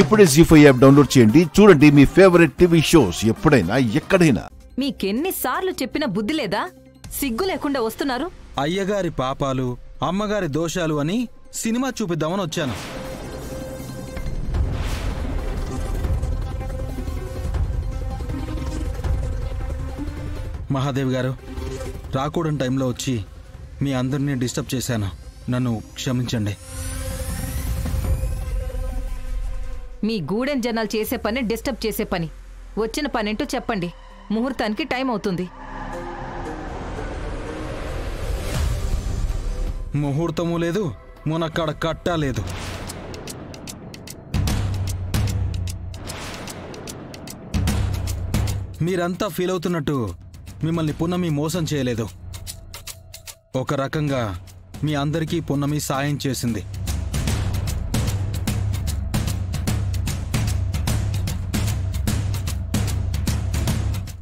ఇప్పుడే జీ5 app download చేయండి. చూడండి మీ ఫేవరెట్ టీవీ షోస్ ఎప్పుడైనా ఎక్కడైనా. మీకెన్నిసార్లు చెప్పినా బుద్ధి లేదా? సిగ్గు లేకుండా వస్తున్నారు. అయ్యగారి పాపాలు, అమ్మగారి దోషాలు అని సినిమా చూపిద్దామని వచ్చాను. మహాదేవ్ గారు, రాకూడని టైంలో వచ్చి మీ అందరినీ డిస్టర్బ్ చేశాను. నన్ను క్షమించండి. మీ గూడెం జనాలు చేసే పని డిస్టర్బ్ చేసే పని. వచ్చిన పనేంటో చెప్పండి. ముహూర్తానికి టైం అవుతుంది. ముహూర్తము లేదు, మునక్కడ కట్ట లేదు. మీరంతా ఫీల్ అవుతున్నట్టు మిమ్మల్ని పున్నమి మోసం చేయలేదు. ఒక రకంగా మీ అందరికీ పున్నమి సాయం చేసింది.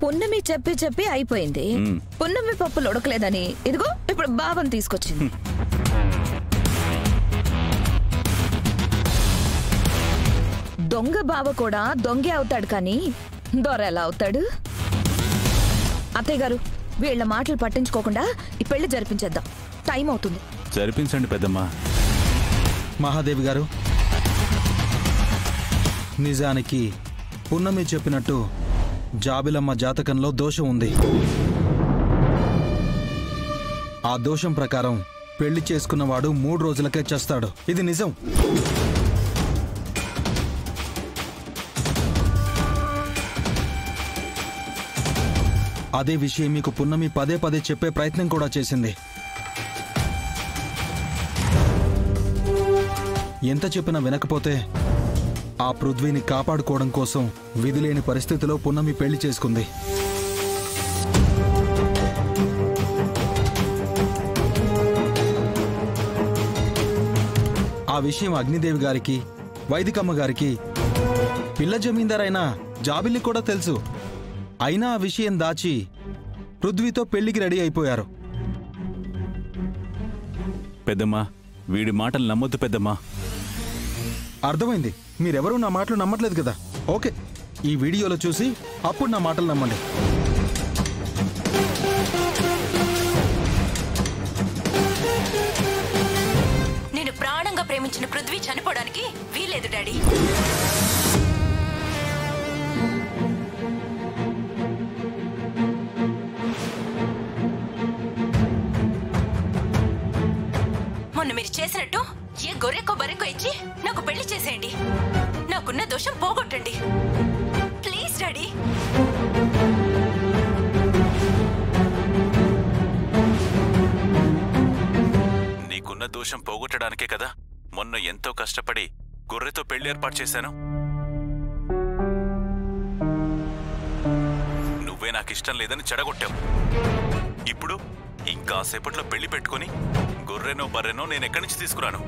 పున్నమి చెప్పి చెప్పి అయిపోయింది. పున్నమి పప్పులు ఉడకలేదని ఇదిగో ఇప్పుడు బావని తీసుకొచ్చింది. దొంగ బావ కూడా దొంగే అవుతాడు కానీ దొర ఎలా అవుతాడు? అత్తయ్య గారు, వీళ్ళ మాటలు పట్టించుకోకుండా ఈ పెళ్లి జరిపించేద్దాం. టైం అవుతుంది. జరిపించండి పెద్దమ్మా. మహాదేవి గారు, నిజానికి పున్నమి చెప్పినట్టు జాబిలమ్మ జాతకంలో దోషం ఉంది. ఆ దోషం ప్రకారం పెళ్లి చేసుకున్నవాడు 3 రోజులకే చస్తాడు. ఇది నిజం. అదే విషయం మీకు పున్నమి పదే పదే చెప్పే ప్రయత్నం కూడా చేసింది. ఎంత చెప్పినా వినకపోతే ఆ పృథ్వీని కాపాడుకోవడం కోసం విధిలేని పరిస్థితిలో పున్నమి పెళ్లి చేసుకుంది. ఆ విషయం అగ్నిదేవి గారికి, వైదికమ్మ గారికి, పిల్ల జమీందారైన జాబిల్లి కూడా తెలుసు. అయినా ఆ విషయం దాచి పృథ్వీతో పెళ్లికి రెడీ అయిపోయారు. పెద్దమ్మా, వీడి మాటలు నమ్మొద్దు పెద్దమ్మా. అర్థమైంది. మీరెవరూ నా మాటలు నమ్మట్లేదు కదా. ఓకే, ఈ వీడియోలో చూసి అప్పుడు నా మాటలు నమ్మండి. నేను ప్రాణంగా ప్రేమించిన పృథ్వీ చనిపోవడానికి వీలేదు డాడీ. మొన్న మీరు చేసినట్టు ఏ గొర్రెకో బర్రెకో ఇచ్చి నాకు పెళ్లి చేసేయండి. నాకున్న దోషం పోగొట్టండి ప్లీజ్ డాడీ. నీకున్న దోషం పోగొట్టడానికే కదా మొన్న ఎంతో కష్టపడి గొర్రెతో పెళ్లి ఏర్పాటు చేశాను. నువ్వే నాకిష్టం లేదని చెడగొట్టావు. ఇప్పుడు ఇంకాసేపట్లో పెళ్లి పెట్టుకుని గొర్రెనో బర్రెనో నేనెక్కడి నుంచి తీసుకురాను?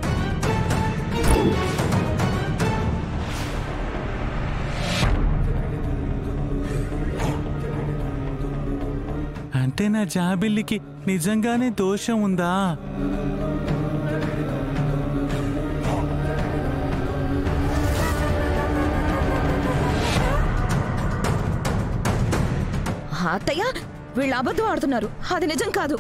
అంటే నా జాబిల్లికి నిజంగానే దోషం ఉందా? అత్తయ్య, వీళ్ళు అబద్ధం ఆడుతున్నారు. అది నిజం కాదు.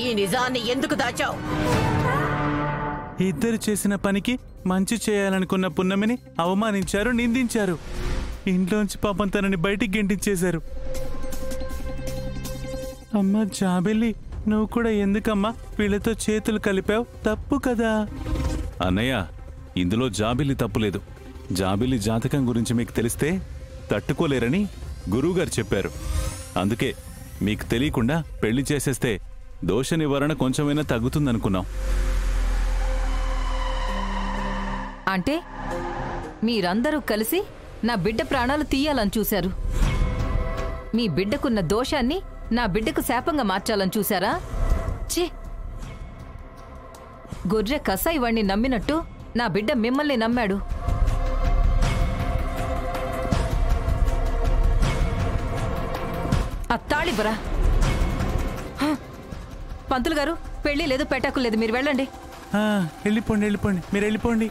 ఈ నిజాన్ని ఎందుకు దాచావు? ఇద్దరు చేసిన పనికి మంచి చేయాలనుకున్న పున్నమిని అవమానించారు, నిందించారు. ఇంట్లోంచి పాపం తనని బయటికి గెంటించేశారు. అమ్మా జాబిల్లి, నువ్వు కూడా ఎందుకమ్మా వీళ్ళతో చేతులు కలిపావు? తప్పు కదా. అన్నయ్య, ఇందులో జాబిల్లి తప్పులేదు. జాబిల్లి జాతకం గురించి మీకు తెలిస్తే తట్టుకోలేరని గురువుగారు చెప్పారు. అందుకే మీకు తెలియకుండా పెళ్లి చేసేస్తే దోష నివారణ కొంచెమైనా తగ్గుతుందనుకున్నాం. అంటే మీరందరూ కలిసి నా బిడ్డ ప్రాణాలు తీయాలని చూశారు. మీ బిడ్డకున్న దోషాన్ని నా బిడ్డకు శాపంగా మార్చాలని చూశారా? ఛీ! గొర్రె కసాయి వాణ్ణి నమ్మినట్టు నా బిడ్డ మిమ్మల్ని నమ్మాడు. ఆ తాళివ్వరా. పంతులు గారు, పెళ్లి లేదు, పెటాకు లేదు, మీరు వెళ్ళండి. వెళ్ళిపోండి వెళ్ళిపోండి, మీరు వెళ్ళిపోండి.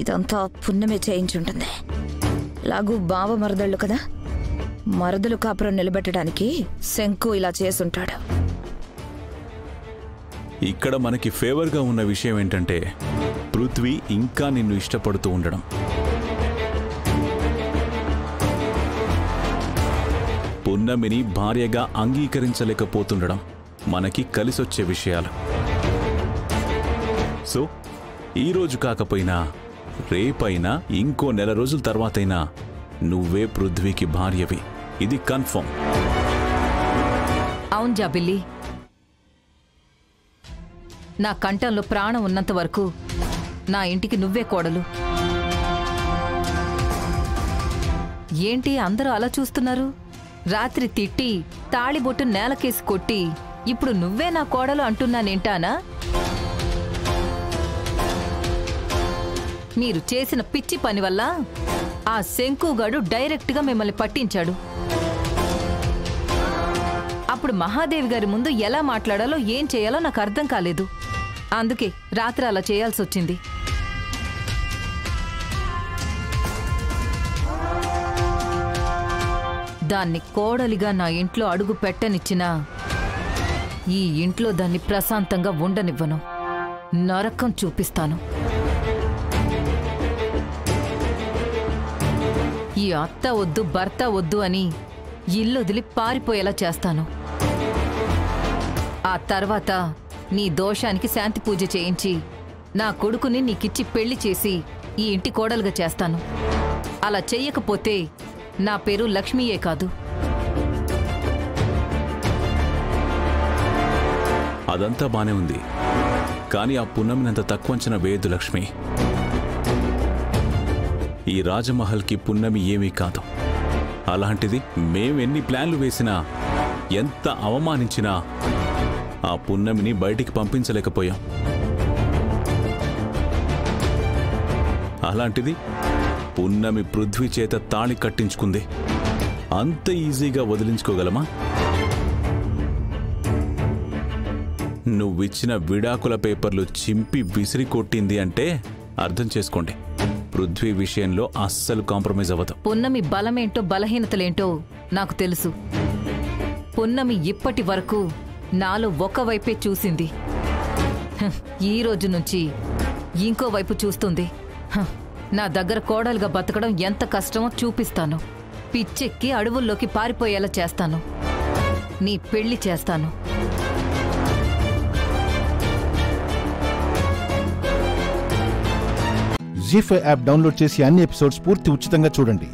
ఇదంతా పుణ్యమే చేయించుంటుంది. లాగు బావ మరదళ్ళు కదా, మరదలు కాపురం నిలబెట్టడానికి శంకు ఇలా చేసుంటాడు. ఇక్కడ మనకి ఫేవర్గా ఉన్న విషయం ఏంటంటే పృథ్వీ ఇంకా నిన్ను ఇష్టపడుతూ ఉండడం. పున్నమిని భార్యగా అంగీకరించలేకపోతుండడం మనకి కలిసొచ్చే విషయాలు. సో ఈరోజు కాకపోయినా రేపైనా ఇంకో నెల రోజుల తర్వాతైనా నువ్వే పృథ్వీకి భార్యవి, ఇది కన్ఫర్మ్. అవును జాబిల్లి, నా కంఠంలో ప్రాణం ఉన్నంత వరకు నా ఇంటికి నువ్వే కోడలు. ఏంటి అందరూ అలా చూస్తున్నారు? రాత్రి తిట్టి తాళిబొట్టు నేలకేసి కొట్టి ఇప్పుడు నువ్వే నా కోడలు అంటున్నానేంటానా? మీరు చేసిన పిచ్చి పని వల్ల ఆ శంకుగాడు డైరెక్ట్గా మిమ్మల్ని పట్టించాడు. అప్పుడు మహాదేవి గారి ముందు ఎలా మాట్లాడాలో ఏం చేయాలో నాకు అర్థం కాలేదు. అందుకే రాత్రి అలా చేయాల్సి వచ్చింది. దాన్ని కోడలిగా నా ఇంట్లో అడుగు పెట్టనిచ్చినా ఈ ఇంట్లో దాన్ని ప్రశాంతంగా ఉండనివ్వను. నరకం చూపిస్తాను. ఈ అత్త వద్దు భర్త వద్దు అని ఇల్లొదిలి పారిపోయేలా చేస్తాను. ఆ తర్వాత నీ దోషానికి శాంతి పూజ చేయించి నా కొడుకుని నీకిచ్చి పెళ్లి చేసి ఈ ఇంటి కోడలుగా చేస్తాను. అలా చెయ్యకపోతే నా పేరు లక్ష్మీయే కాదు. అదంతా బానే ఉంది, కానీ ఆ పున్నమినంత తక్కువ అంచనా వేయదు లక్ష్మి. ఈ రాజమహల్కి పున్నమి ఏమీ కాదు. అలాంటిది మేమెన్ని ప్లాన్లు వేసినా, ఎంత అవమానించినా ఆ పున్నమిని బయటికి పంపించలేకపోయాం. అలాంటిది పున్నమి పృథ్వీ చేత తాళి కట్టించుకుంది. అంత ఈజీగా వదిలించుకోగలమా? నువ్విచ్చిన విడాకుల పేపర్లు చింపి విసిరి కొట్టింది అంటే అర్థం చేసుకోండి, పృథ్వీ విషయంలో అస్సలు కాంప్రమైజ్ అవ్వదు. పున్నమి బలమేంటో బలహీనతలేంటో నాకు తెలుసు. పున్నమి ఇప్పటి వరకు నాలో ఒకవైపే చూసింది. ఈ రోజు నుంచి ఇంకో వైపు చూస్తుంది. నా దగ్గర కోడలుగా బతకడం ఎంత కష్టమో చూపిస్తాను. పిచ్చెక్కి అడవుల్లోకి పారిపోయేలా చేస్తాను. నీ పెళ్లి చేస్తాను. జీ5 యాప్ డౌన్లోడ్ చేసి అన్ని ఎపిసోడ్స్ పూర్తి ఉచితంగా చూడండి.